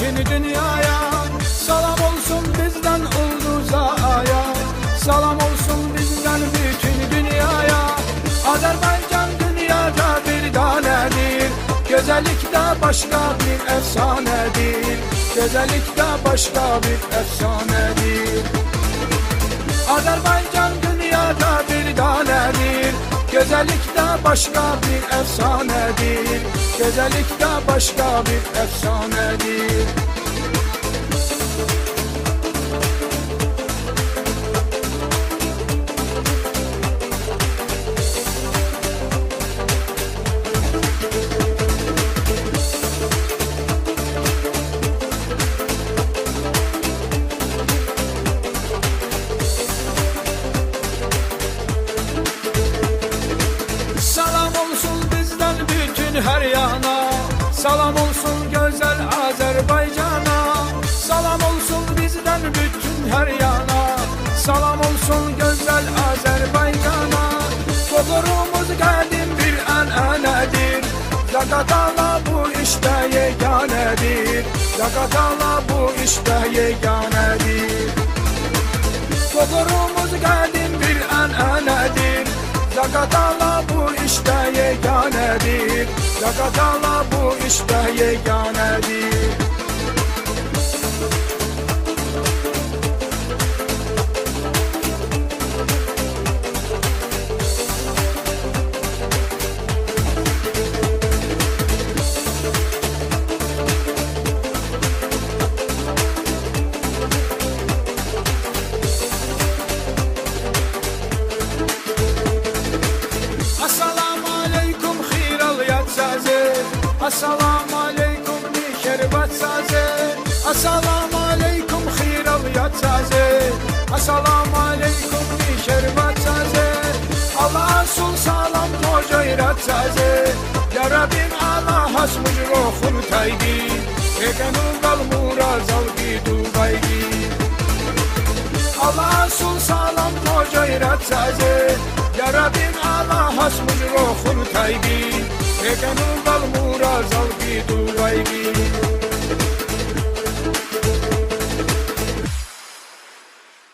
bütün dünyaya. Salam olsun bizden ulduza aya. Salam olsun bizden bütün dünyaya. Azerbaycan dünyada bir tanedir. Güzellikte başka bir efsanedir. Güzellikte başka bir efsanedir. Azerbaycan dünyada bir tanedir. Güzellikte başka bir efsanedir. Güzellikte başka bir efsanedir. Salam olsun bizden bütün her yana. Salam olsun güzel Azerbaycan'a. Salam olsun bizden bütün her yana. Salam olsun güzel Azerbaycan'a. Folklorumuz kadim bir ananedir. Zaqatala bu işte yeganedir. Zaqatala bu işte yeganedir. Folklorumuz kadim bir ananedir. Zaqatala bu işte yeganedir. Zaqatala bu işte yeganedir. Assalamu aleykum Şerbat sazı. Assalamu aleykum Xiraliyat sazı. Assalamu aleykum Şerbat sazı. Allah sul salam mocayrat sazı. Ya Rabbim Allah hasmuc rohun taygi. Ekenu gal murazal ki dubaygi. Allah sul salam mocayrat sazı. Ya Rabbim Allah hasmuc rohun taygi. Ekenu gal murazal ki dubaygi.